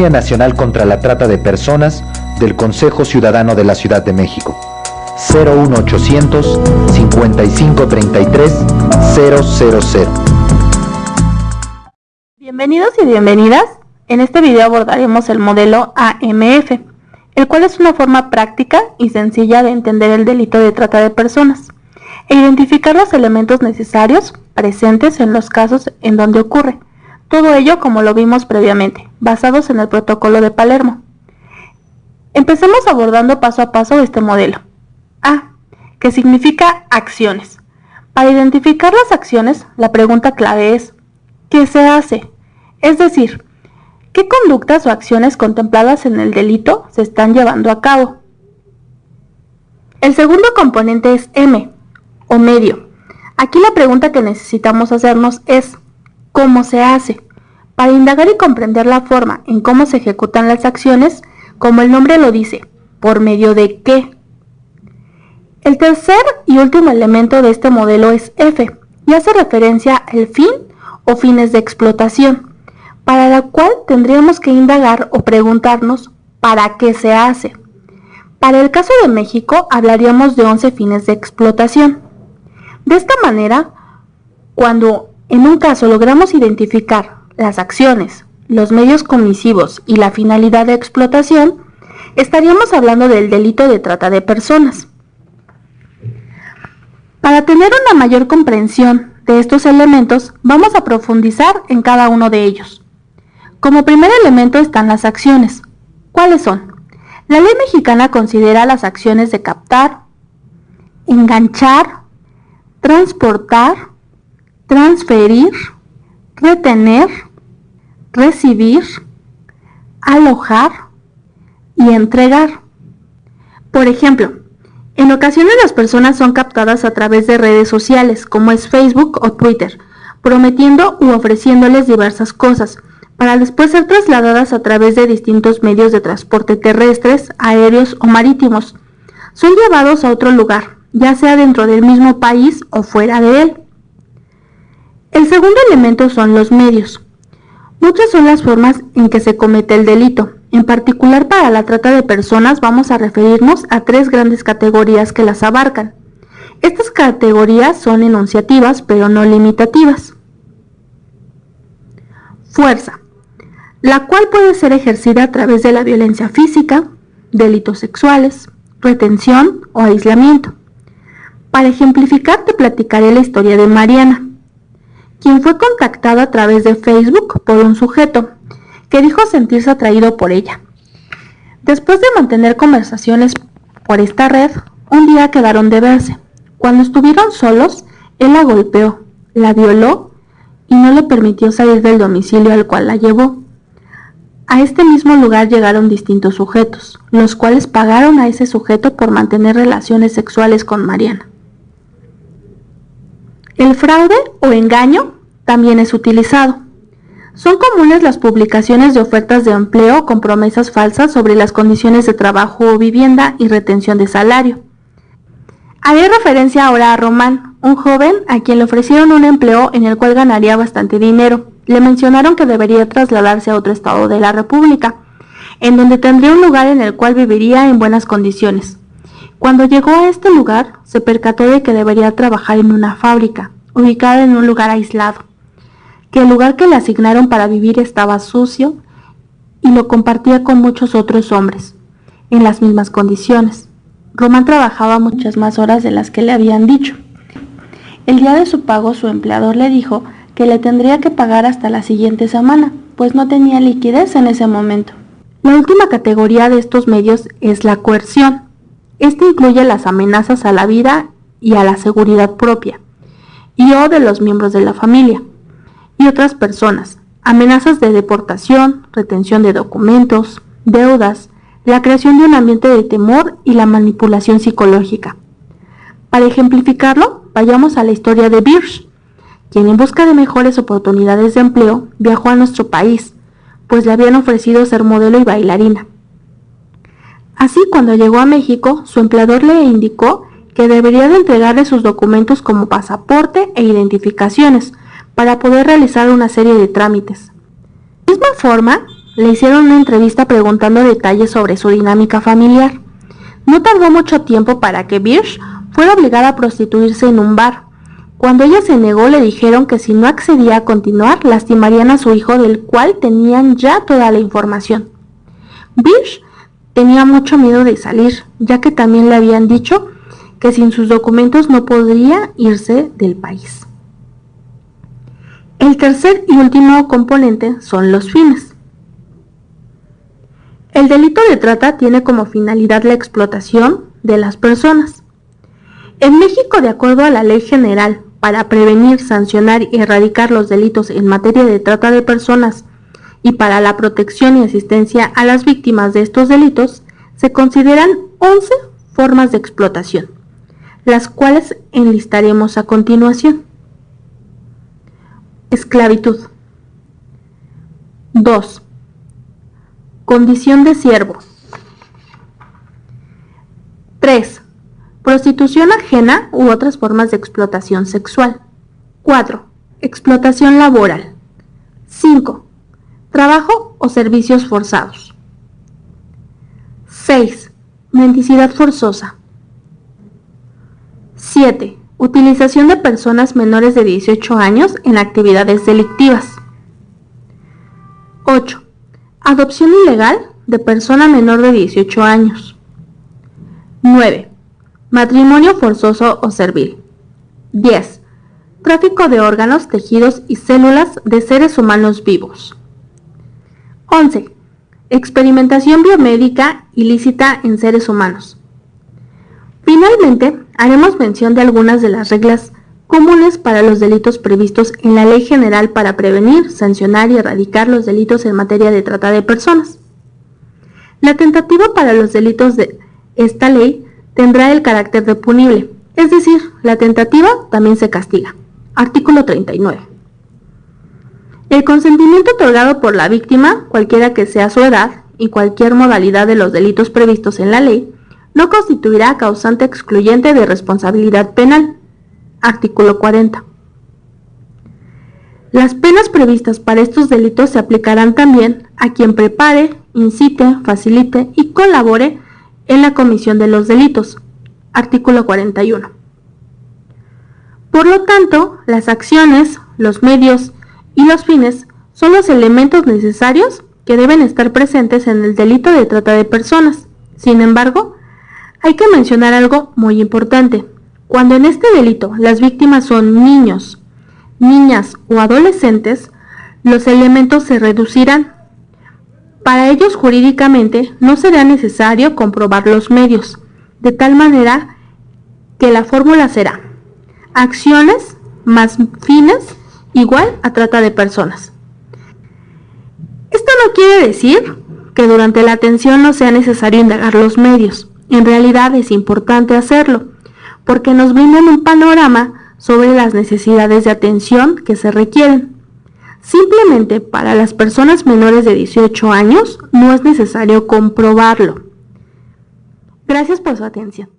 Línea Nacional contra la Trata de Personas del Consejo Ciudadano de la Ciudad de México. 01800 5533 000. Bienvenidos y bienvenidas. En este video abordaremos el modelo AMF, el cual es una forma práctica y sencilla de entender el delito de trata de personas e identificar los elementos necesarios presentes en los casos en donde ocurre. Todo ello, como lo vimos previamente, basados en el protocolo de Palermo. Empecemos abordando paso a paso este modelo. A, que significa acciones. Para identificar las acciones, la pregunta clave es ¿qué se hace? Es decir, ¿qué conductas o acciones contempladas en el delito se están llevando a cabo? El segundo componente es M, o medio. Aquí la pregunta que necesitamos hacernos es ¿cómo se hace? Para indagar y comprender la forma en cómo se ejecutan las acciones, como el nombre lo dice, ¿por medio de qué? El tercer y último elemento de este modelo es F, y hace referencia al fin o fines de explotación, para la cual tendríamos que indagar o preguntarnos ¿para qué se hace? Para el caso de México hablaríamos de 11 fines de explotación. De esta manera, cuando en un caso logramos identificar las acciones, los medios comisivos y la finalidad de explotación, estaríamos hablando del delito de trata de personas. Para tener una mayor comprensión de estos elementos, vamos a profundizar en cada uno de ellos. Como primer elemento están las acciones. ¿Cuáles son? La ley mexicana considera las acciones de captar, enganchar, transportar, transferir, retener, recibir, alojar y entregar. Por ejemplo, en ocasiones las personas son captadas a través de redes sociales como es Facebook o Twitter, prometiendo u ofreciéndoles diversas cosas, para después ser trasladadas a través de distintos medios de transporte terrestres, aéreos o marítimos. Son llevados a otro lugar, ya sea dentro del mismo país o fuera de él. El segundo elemento son los medios. Muchas son las formas en que se comete el delito. En particular para la trata de personas vamos a referirnos a 3 grandes categorías que las abarcan. Estas categorías son enunciativas pero no limitativas. Fuerza, la cual puede ser ejercida a través de la violencia física, delitos sexuales, retención o aislamiento. Para ejemplificar te platicaré la historia de Mariana, quien fue contactada a través de Facebook por un sujeto que dijo sentirse atraído por ella. Después de mantener conversaciones por esta red, un día quedaron de verse. Cuando estuvieron solos, él la golpeó, la violó y no le permitió salir del domicilio al cual la llevó. A este mismo lugar llegaron distintos sujetos, los cuales pagaron a ese sujeto por mantener relaciones sexuales con Mariana. El fraude o engaño también es utilizado. Son comunes las publicaciones de ofertas de empleo con promesas falsas sobre las condiciones de trabajo o vivienda y retención de salario. Haré referencia ahora a Román, un joven a quien le ofrecieron un empleo en el cual ganaría bastante dinero. Le mencionaron que debería trasladarse a otro estado de la República, en donde tendría un lugar en el cual viviría en buenas condiciones. Cuando llegó a este lugar, se percató de que debería trabajar en una fábrica, ubicada en un lugar aislado, que el lugar que le asignaron para vivir estaba sucio y lo compartía con muchos otros hombres, en las mismas condiciones. Román trabajaba muchas más horas de las que le habían dicho. El día de su pago, su empleador le dijo que le tendría que pagar hasta la siguiente semana, pues no tenía liquidez en ese momento. La última categoría de estos medios es la coerción. Este incluye las amenazas a la vida y a la seguridad propia, y o de los miembros de la familia y otras personas, amenazas de deportación, retención de documentos, deudas, la creación de un ambiente de temor y la manipulación psicológica. Para ejemplificarlo, vayamos a la historia de Birch, quien en busca de mejores oportunidades de empleo viajó a nuestro país, pues le habían ofrecido ser modelo y bailarina. Así, cuando llegó a México, su empleador le indicó que debería de entregarle sus documentos como pasaporte e identificaciones para poder realizar una serie de trámites. De la misma forma, le hicieron una entrevista preguntando detalles sobre su dinámica familiar. No tardó mucho tiempo para que Birch fuera obligada a prostituirse en un bar. Cuando ella se negó, le dijeron que si no accedía a continuar, lastimarían a su hijo, del cual tenían ya toda la información. Birch tenía mucho miedo de salir, ya que también le habían dicho que sin sus documentos no podría irse del país. El tercer y último componente son los fines. El delito de trata tiene como finalidad la explotación de las personas. En México, de acuerdo a la Ley General para prevenir, sancionar y erradicar los delitos en materia de trata de personas y para la protección y asistencia a las víctimas de estos delitos, se consideran 11 formas de explotación, las cuales enlistaremos a continuación. Esclavitud. 2. Condición de siervo. 3. Prostitución ajena u otras formas de explotación sexual. 4. Explotación laboral. 5. Trabajo o servicios forzados. 6. Mendicidad forzosa. 7. Utilización de personas menores de 18 años en actividades delictivas. 8. Adopción ilegal de persona menor de 18 años. 9. Matrimonio forzoso o servil. 10. Tráfico de órganos, tejidos y células de seres humanos vivos. 11. Experimentación biomédica ilícita en seres humanos. Finalmente, haremos mención de algunas de las reglas comunes para los delitos previstos en la Ley General para prevenir, sancionar y erradicar los delitos en materia de trata de personas. La tentativa para los delitos de esta ley tendrá el carácter de punible, es decir, la tentativa también se castiga. Artículo 39. El consentimiento otorgado por la víctima, cualquiera que sea su edad y cualquier modalidad de los delitos previstos en la ley, no constituirá causante excluyente de responsabilidad penal. Artículo 40. Las penas previstas para estos delitos se aplicarán también a quien prepare, incite, facilite y colabore en la comisión de los delitos. Artículo 41. Por lo tanto, las acciones, los medios y los fines son los elementos necesarios que deben estar presentes en el delito de trata de personas. Sin embargo, hay que mencionar algo muy importante. Cuando en este delito las víctimas son niños, niñas o adolescentes, los elementos se reducirán. Para ellos, jurídicamente, no será necesario comprobar los medios, de tal manera que la fórmula será acciones más fines igual a trata de personas. Esto no quiere decir que durante la atención no sea necesario indagar los medios. En realidad es importante hacerlo, porque nos brindan un panorama sobre las necesidades de atención que se requieren. Simplemente para las personas menores de 18 años no es necesario comprobarlo. Gracias por su atención.